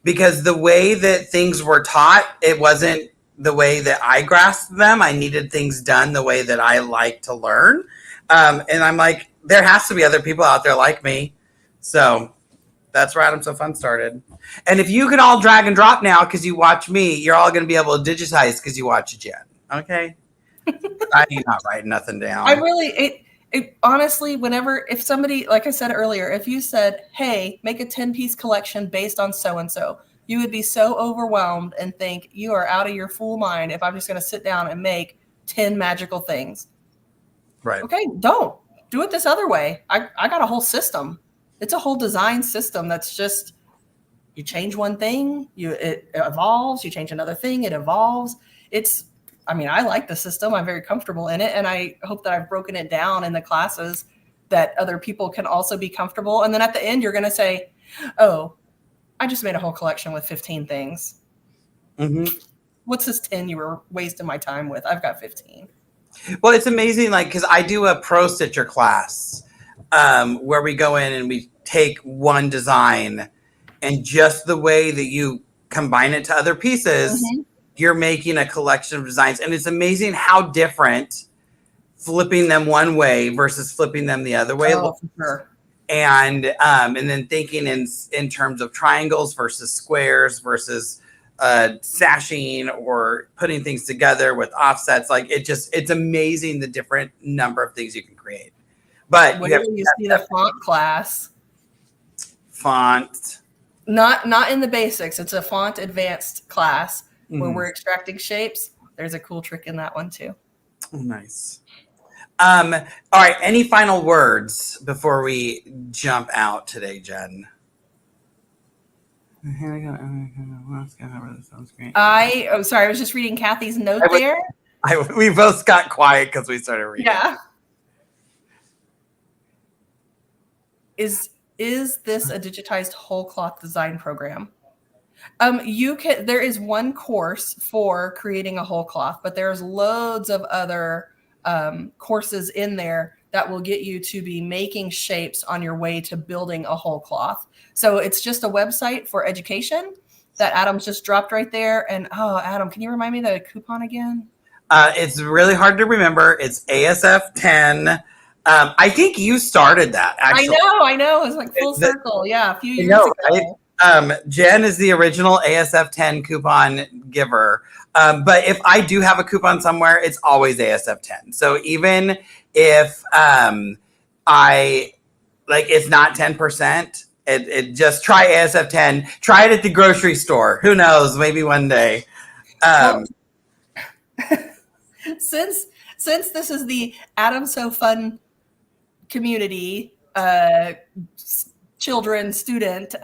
because the way that things were taught, it wasn't the way that I grasped them. I needed things done the way that I like to learn. And I'm like, there has to be other people out there like me. So that's where Adam's So Fun started. And if you can all drag and drop now because you watch me, you're all going to be able to digitize because you watch Jen. Okay? I'm not writing nothing down. Honestly, if somebody, like I said earlier, if you said, hey, make a 10-piece collection based on so-and-so, you would be so overwhelmed and think you are out of your fool mind if I'm just going to sit down and make 10 magical things. Right. Okay, don't. Do it this other way. I got a whole system. It's a whole design system that's just, you change one thing, it evolves, you change another thing, it evolves. I like the system. I'm very comfortable in it. And I hope that I've broken it down in the classes that other people can also be comfortable. And then at the end, you're going to say, oh, I just made a whole collection with 15 things. Mm-hmm. What's this 10 you were wasting my time with? I've got 15. Well, it's amazing, like, because I do a Pro Stitcher class where we go in and we take one design and just the way that you combine it to other pieces, you're making a collection of designs. And it's amazing how different flipping them one way versus flipping them the other way. Oh, for sure. And then thinking in terms of triangles versus squares versus sashing or putting things together with offsets. Like it's amazing the different number of things you can create. But when you see the font class. Font. Not in the basics. It's a font advanced class where we're extracting shapes. There's a cool trick in that one too. Oh, nice. All right. Any final words before we jump out today, Jen? Here we go. Sorry. I was just reading Kathy's note there. We both got quiet because we started reading. Yeah. Is this a digitized whole cloth design program? There is one course for creating a whole cloth, but there's loads of other courses in there that will get you to be making shapes on your way to building a whole cloth. So it's just a website for education that Adam's just dropped right there. And Adam, can you remind me the coupon again? It's really hard to remember. It's ASF 10. I think you started that, actually. I know. It's like full circle. Yeah, a few years ago. Right? Jen is the original ASF 10 coupon giver. But if I do have a coupon somewhere, it's always ASF 10. So even if it's not 10%, it just try ASF 10. Try it at the grocery store. Who knows? Maybe one day. Since this is the Adam So Fun community children student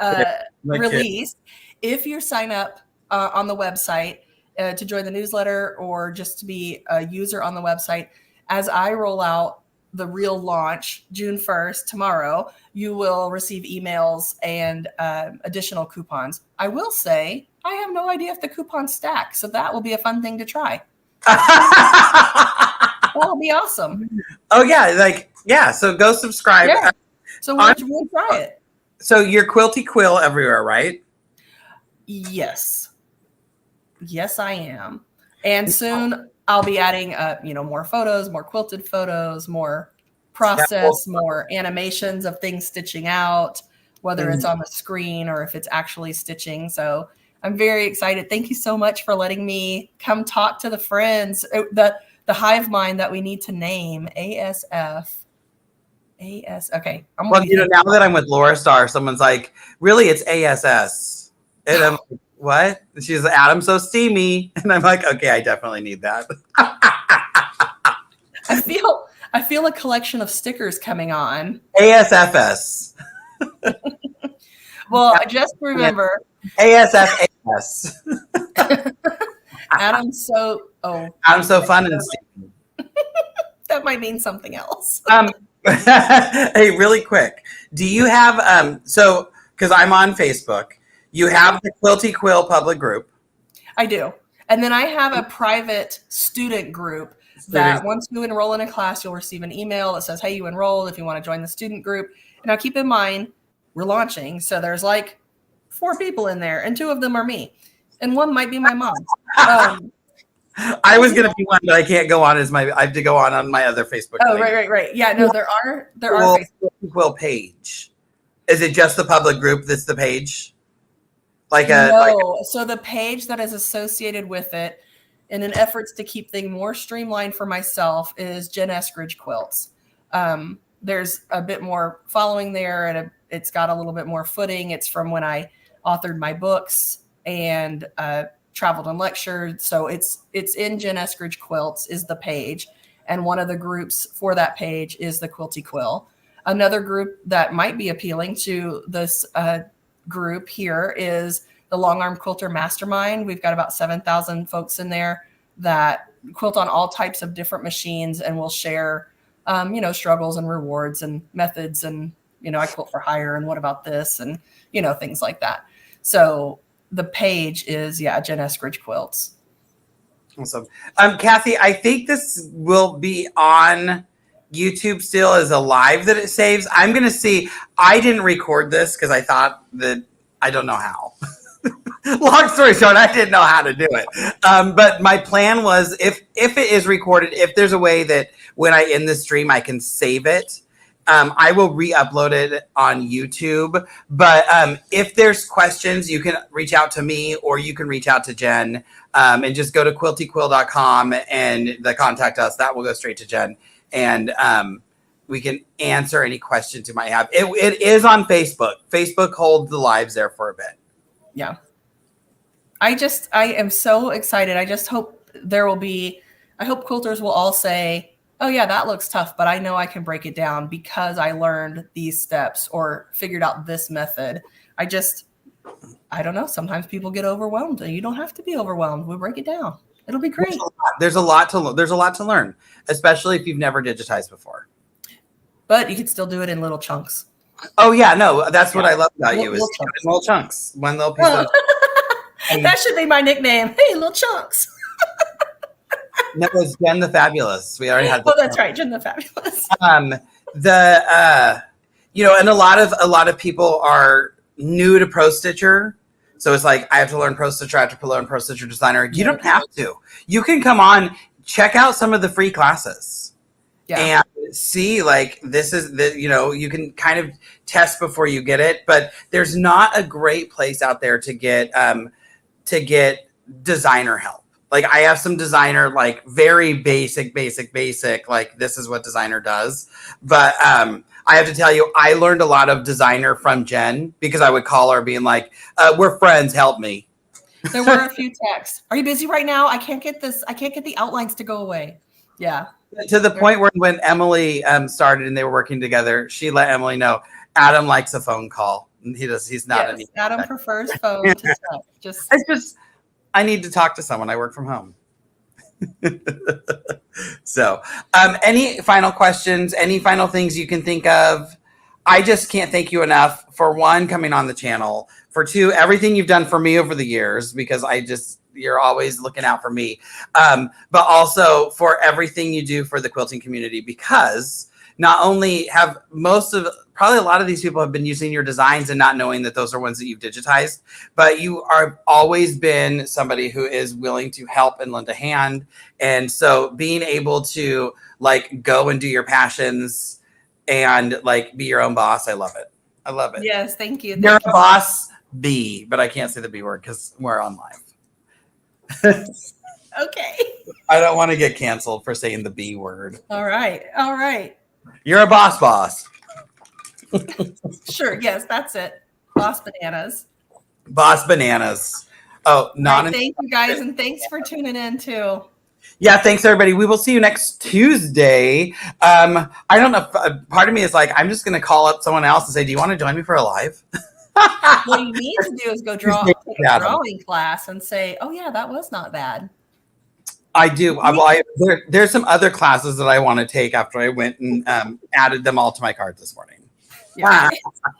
release, if you sign up on the website to join the newsletter or just to be a user on the website, as I roll out the real launch, June 1st, tomorrow, you will receive emails and additional coupons. I will say, I have no idea if the coupons stack, so that will be a fun thing to try. That'll be awesome. Oh yeah, so go subscribe. Yeah. So we'll try it. So you're Quilty Quill everywhere, right? Yes, I am. And soon I'll be adding, more photos, more quilted photos, more process, more animations of things stitching out, whether it's on the screen or if it's actually stitching. So I'm very excited. Thank you so much for letting me come talk to the friends. The hive mind that we need to name, ASF. Okay. Well, now that I'm with Laura Star, someone's like, really, it's ASS. And I'm like, what? And she's like, Adam's so steamy. And I'm like, okay, I definitely need that. I feel a collection of stickers coming on. ASFS. Well, I just remember. ASFAS. Adam's so fun and steamy. That might mean something else. Hey, really quick. Do you have, because I'm on Facebook, you have the Quilty Quill public group. I do. And then I have a private student group that once you enroll in a class, you'll receive an email that says, hey, you enrolled if you want to join the student group. And now keep in mind, we're launching. So there's like 4 people in there and 2 of them are me. And 1 might be my mom. I was going to be one, but I can't go on I have to go on my other Facebook. Oh, link. Right. Yeah, no, there are Facebook Quill page. Is it just the public group that's the page? So the page that is associated with it in an efforts to keep things more streamlined for myself is Jen Eskridge Quilts. There's a bit more following there and it's got a little bit more footing. It's from when I authored my books and traveled and lectured. So it's in Jen Eskridge Quilts is the page. And one of the groups for that page is the Quilty Quill. Another group that might be appealing to this group here is the Long Arm Quilter Mastermind. We've got about 7,000 folks in there that quilt on all types of different machines and will share, struggles and rewards and methods. And, I quilt for hire and what about this and, things like that. So the page is, Jen Eskridge Quilts. Awesome. Kathy, I think this will be on YouTube still as a live that it saves. I'm going to see. I didn't record this because I thought that I don't know how. Long story short, I didn't know how to do it. But my plan was if it is recorded, if there's a way that when I end the stream, I can save it, I will re-upload it on YouTube. But if there's questions, you can reach out to me or you can reach out to Jen and just go to quiltyquill.com and the contact us. That will go straight to Jen. And we can answer any questions you might have. It is on Facebook. Facebook holds the lives there for a bit. Yeah. I am so excited. I just hope I hope quilters will all say, oh yeah, that looks tough, but I know I can break it down because I learned these steps or figured out this method. I don't know. Sometimes people get overwhelmed. You don't have to be overwhelmed. We'll break it down. It'll be great. There's a lot to learn, especially if you've never digitized before. But you could still do it in little chunks. Oh yeah, no, that's what I love about you is little chunks. One little piece of that should be my nickname. Hey, little chunks. No, it's Jen the Fabulous. We already had. Oh, that's right, Jen the Fabulous. And a lot of people are new to Pro Stitcher. So it's like, I have to learn Pro Stitcher, I have to learn Pro Stitcher Designer. You don't have to. You can come on, check out some of the free classes and see this is you can kind of test before you get it, but there's not a great place out there to get designer help. Like I have some designer, very basic, this is what designer does. But I have to tell you, I learned a lot of designer from Jen because I would call her being like, we're friends, help me. There were a few texts. Are you busy right now? I can't get the outlines to go away. Yeah. To the point where when Emily started and they were working together, she let Emily know Adam likes a phone call. He's not. Yes, Adam prefers phone to text. I need to talk to someone. I work from home. So, any final questions? Any final things you can think of? I just can't thank you enough for one, coming on the channel, for two, everything you've done for me over the years, because you're always looking out for me. But also for everything you do for the quilting community, because not only have probably a lot of these people have been using your designs and not knowing that those are ones that you've digitized, but you are always been somebody who is willing to help and lend a hand. And so being able to like go and do your passions and like be your own boss, I love it. I love it. Yes, thank you. You're a boss bee, but I can't say the B word because we're on live. Okay. I don't want to get canceled for saying the B word. All right. All right. You're a boss. Sure. Yes, that's it. Boss bananas. Boss bananas. Oh, Right, thank you guys, and thanks for tuning in too. Yeah, thanks everybody. We will see you next Tuesday. I don't know. Part of me is like, I'm just going to call up someone else and say, do you want to join me for a live? What you need to do is go take a drawing class and say, oh yeah, that was not bad. I do. There's some other classes that I want to take after I went and added them all to my card this morning. Yeah.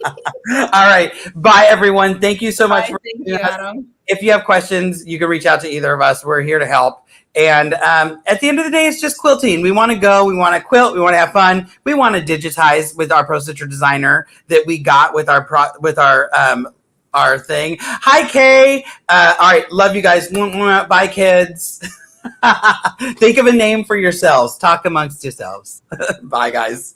All right. Bye, everyone. Thank you so much. Thank you, Adam. If you have questions, you can reach out to either of us. We're here to help. And at the end of the day, it's just quilting. We want to go. We want to quilt. We want to have fun. We want to digitize with our Pro Stitcher designer that we got with our thing. Hi, Kay. All right. Love you guys. Bye, kids. Think of a name for yourselves. Talk amongst yourselves. Bye, guys.